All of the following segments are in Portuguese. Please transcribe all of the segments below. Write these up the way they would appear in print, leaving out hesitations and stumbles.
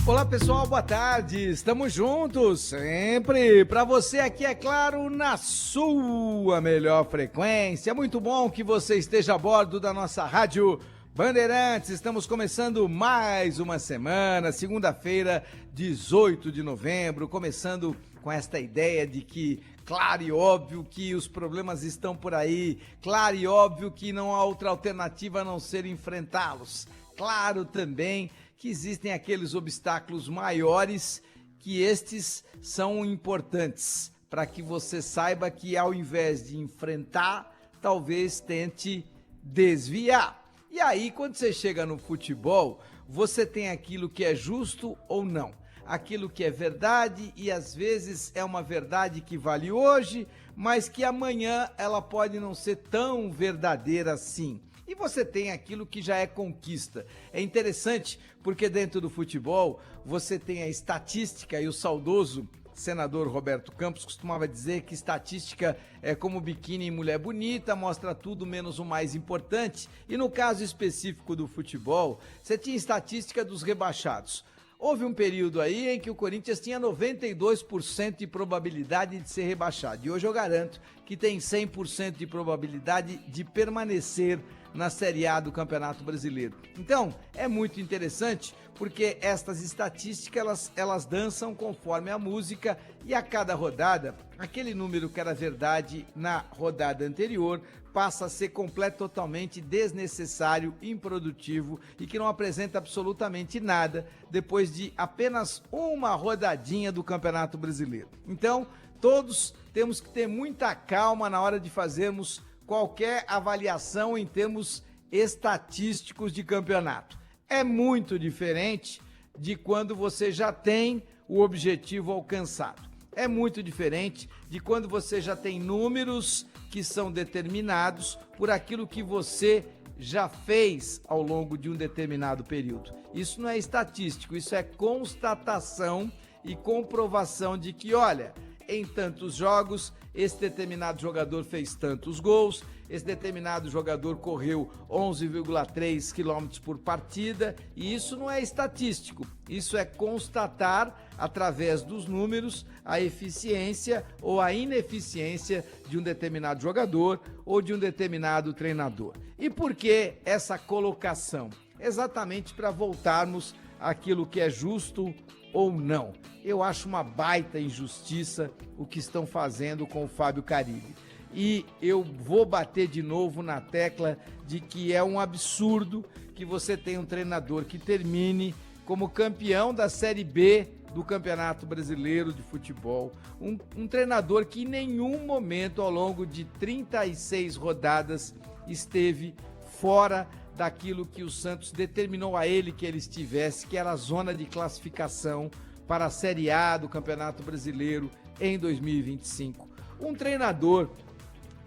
Olá pessoal, boa tarde, estamos juntos sempre, para você aqui é claro, na sua melhor frequência. Muito bom que você esteja a bordo da nossa rádio Bandeirantes. Estamos começando mais uma semana, segunda-feira, 18 de novembro, começando com esta ideia de que, claro e óbvio que os problemas estão por aí, claro e óbvio que não há outra alternativa a não ser enfrentá-los. Claro também que existem aqueles obstáculos maiores, que estes são importantes, para que você saiba que ao invés de enfrentar, talvez tente desviar. E aí, quando você chega no futebol, você tem aquilo que é justo ou não, aquilo que é verdade e às vezes é uma verdade que vale hoje, mas que amanhã ela pode não ser tão verdadeira assim. E você tem aquilo que já é conquista. É interessante porque dentro do futebol você tem a estatística, e o saudoso senador Roberto Campos costumava dizer que estatística é como biquíni em mulher bonita, mostra tudo menos o mais importante. E no caso específico do futebol, você tinha estatística dos rebaixados. Houve um período aí em que o Corinthians tinha 92% de probabilidade de ser rebaixado. E hoje eu garanto que tem 100% de probabilidade de permanecer na Série A do Campeonato Brasileiro. Então, é muito interessante porque estas estatísticas, elas dançam conforme a música e a cada rodada, aquele número que era verdade na rodada anterior passa a ser totalmente desnecessário, improdutivo e que não apresenta absolutamente nada depois de apenas uma rodadinha do Campeonato Brasileiro. Então, todos temos que ter muita calma na hora de fazermos qualquer avaliação em termos estatísticos de campeonato. É muito diferente de quando você já tem o objetivo alcançado. É muito diferente de quando você já tem números que são determinados por aquilo que você já fez ao longo de um determinado período. Isso não é estatístico, isso é constatação e comprovação de que, olha, em tantos jogos, esse determinado jogador fez tantos gols, esse determinado jogador correu 11,3 km por partida, e isso não é estatístico, isso é constatar, através dos números, a eficiência ou a ineficiência de um determinado jogador ou de um determinado treinador. E por que essa colocação? Exatamente para voltarmos àquilo que é justo ou não. Eu acho uma baita injustiça o que estão fazendo com o Fábio Carille. E eu vou bater de novo na tecla de que é um absurdo que você tenha um treinador que termine como campeão da Série B do Campeonato Brasileiro de Futebol. Um treinador que em nenhum momento ao longo de 36 rodadas esteve fora daquilo que o Santos determinou a ele que ele estivesse, que era a zona de classificação para a Série A do Campeonato Brasileiro em 2025. Um treinador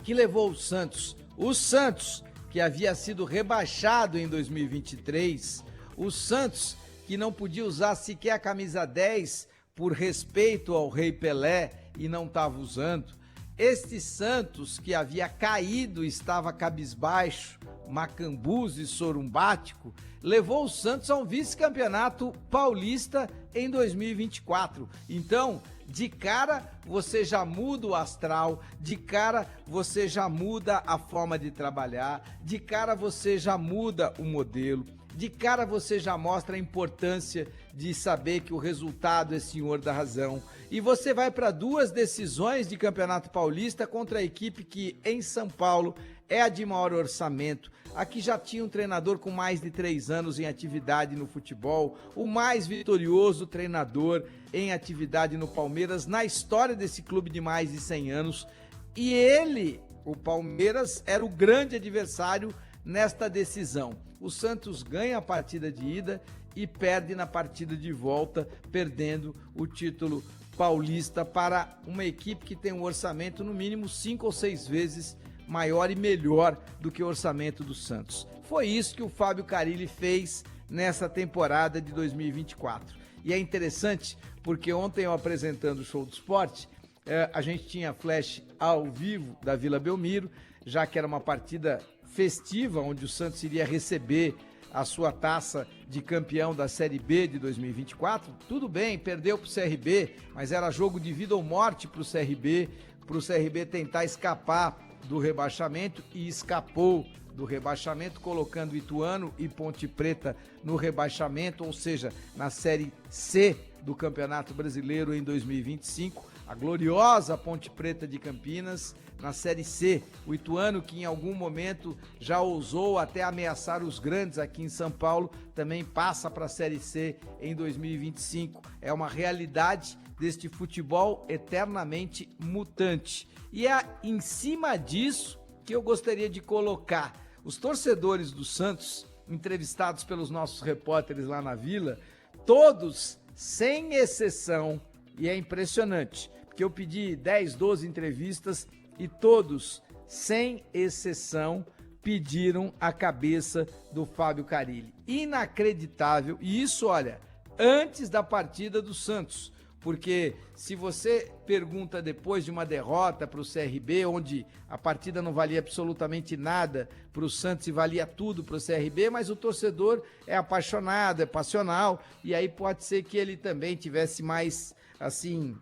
que levou o Santos que havia sido rebaixado em 2023, o Santos que não podia usar sequer a camisa 10 por respeito ao Rei Pelé e não estava usando, este Santos que havia caído, estava cabisbaixo, macambuz e sorumbático, levou o Santos a um vice-campeonato paulista em 2024. Então, de cara, você já muda o astral, de cara, você já muda a forma de trabalhar, de cara, você já muda o modelo, de cara, você já mostra a importância de saber que o resultado é senhor da razão. E você vai para 2 decisões de Campeonato Paulista contra a equipe que, em São Paulo, é a de maior orçamento. Aqui já tinha um treinador com mais de 3 anos em atividade no futebol, o mais vitorioso treinador em atividade no Palmeiras, na história desse clube de mais de 100 anos. E ele, o Palmeiras, era o grande adversário nesta decisão. O Santos ganha a partida de ida e perde na partida de volta, perdendo o título paulista para uma equipe que tem um orçamento no mínimo 5 ou 6 vezes maior e melhor do que o orçamento do Santos. Foi isso que o Fábio Carille fez nessa temporada de 2024. E é interessante porque ontem eu apresentando o Show do Esporte, a gente tinha flash ao vivo da Vila Belmiro, já que era uma partida festiva, onde o Santos iria receber a sua taça de campeão da Série B de 2024. Tudo bem, perdeu para o CRB, mas era jogo de vida ou morte para o CRB tentar escapar do rebaixamento, e escapou do rebaixamento, colocando Ituano e Ponte Preta no rebaixamento, ou seja, na Série C do Campeonato Brasileiro em 2025. A gloriosa Ponte Preta de Campinas na Série C. O Ituano, que em algum momento já ousou até ameaçar os grandes aqui em São Paulo, também passa para a Série C em 2025. É uma realidade deste futebol eternamente mutante. E é em cima disso que eu gostaria de colocar os torcedores do Santos, entrevistados pelos nossos repórteres lá na Vila, todos, sem exceção, e é impressionante, porque eu pedi 10, 12 entrevistas e todos, sem exceção, pediram a cabeça do Fábio Carille. Inacreditável, e isso, olha, antes da partida do Santos. Porque se você pergunta depois de uma derrota para o CRB, onde a partida não valia absolutamente nada para o Santos e valia tudo para o CRB, mas o torcedor é apaixonado, é passional, e aí pode ser que ele também tivesse mais, assim,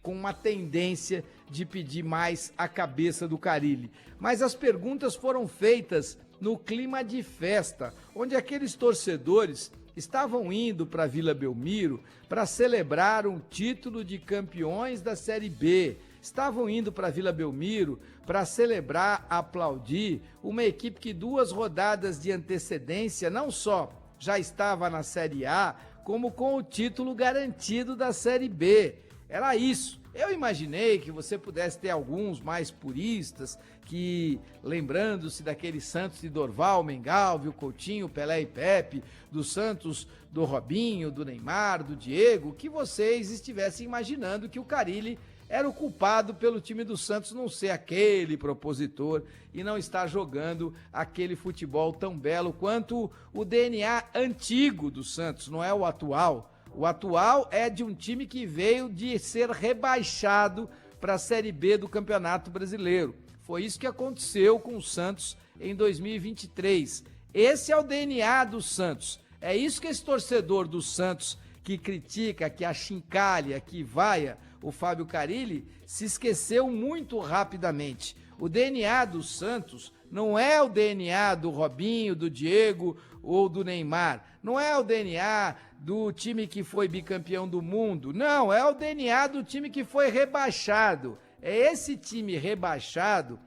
com uma tendência de pedir mais a cabeça do Carille. Mas as perguntas foram feitas no clima de festa, onde aqueles torcedores estavam indo para a Vila Belmiro para celebrar um título de campeões da Série B. Estavam indo para a Vila Belmiro para celebrar, aplaudir uma equipe que 2 rodadas de antecedência não só já estava na Série A, como com o título garantido da Série B. Era isso. Eu imaginei que você pudesse ter alguns mais puristas que, lembrando-se daquele Santos de Dorval, Mengalvio, Coutinho, Pelé e Pepe, do Santos do Robinho, do Neymar, do Diego, que vocês estivessem imaginando que o Carille era o culpado pelo time do Santos não ser aquele propositor e não estar jogando aquele futebol tão belo quanto o DNA antigo do Santos, não é o atual. O atual é de um time que veio de ser rebaixado para a Série B do Campeonato Brasileiro. Foi isso que aconteceu com o Santos em 2023. Esse é o DNA do Santos. É isso que esse torcedor do Santos que critica, que achincalha, que vaia o Fábio Carille, se esqueceu muito rapidamente. O DNA do Santos não é o DNA do Robinho, do Diego ou do Neymar. Não é o DNA do time que foi bicampeão do mundo. Não, é o DNA do time que foi rebaixado. É esse time rebaixado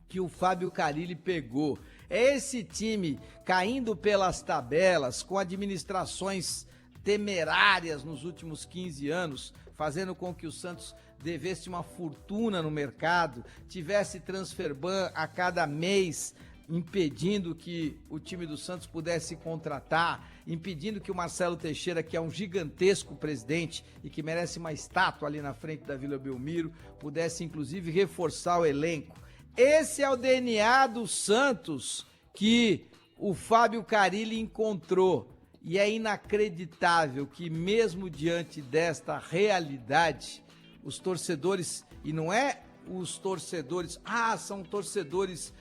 que o Fábio Carille pegou. É esse time caindo pelas tabelas, com administrações temerárias nos últimos 15 anos, fazendo com que o Santos devesse uma fortuna no mercado, tivesse transferban a cada mês, impedindo que o time do Santos pudesse contratar, impedindo que o Marcelo Teixeira, que é um gigantesco presidente e que merece uma estátua ali na frente da Vila Belmiro, pudesse inclusive reforçar o elenco. Esse é o DNA do Santos que o Fábio Carille encontrou. E é inacreditável que mesmo diante desta realidade, os torcedores, e não é os torcedores, são torcedores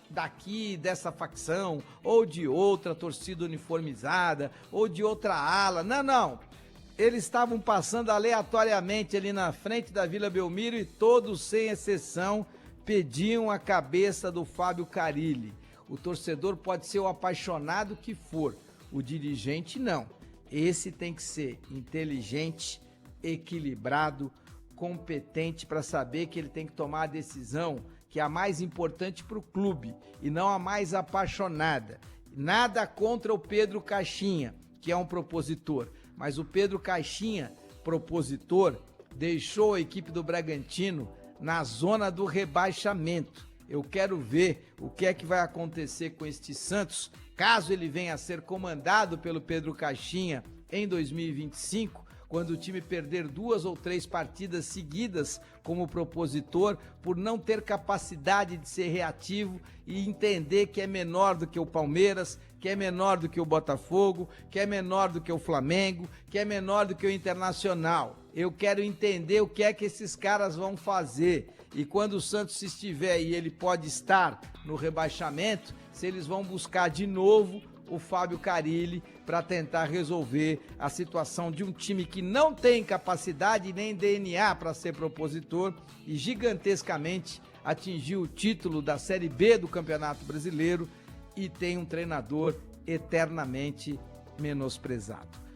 daqui, dessa facção, ou de outra torcida uniformizada, ou de outra ala. Não. Eles estavam passando aleatoriamente ali na frente da Vila Belmiro e todos, sem exceção, pediam a cabeça do Fábio Carille. O torcedor pode ser o apaixonado que for, o dirigente não. Esse tem que ser inteligente, equilibrado, competente para saber que ele tem que tomar a decisão que é a mais importante para o clube e não a mais apaixonada. Nada contra o Pedro Caixinha, que é um propositor, mas o Pedro Caixinha, propositor, deixou a equipe do Bragantino na zona do rebaixamento. Eu quero ver o que é que vai acontecer com este Santos, caso ele venha a ser comandado pelo Pedro Caixinha em 2025, quando o time perder 2 ou 3 partidas seguidas como propositor, por não ter capacidade de ser reativo e entender que é menor do que o Palmeiras, que é menor do que o Botafogo, que é menor do que o Flamengo, que é menor do que o Internacional. Eu quero entender o que é que esses caras vão fazer. E quando o Santos estiver, e ele pode estar no rebaixamento, se eles vão buscar de novo o Fábio Carille para tentar resolver a situação de um time que não tem capacidade nem DNA para ser propositor e gigantescamente atingiu o título da Série B do Campeonato Brasileiro e tem um treinador eternamente menosprezado.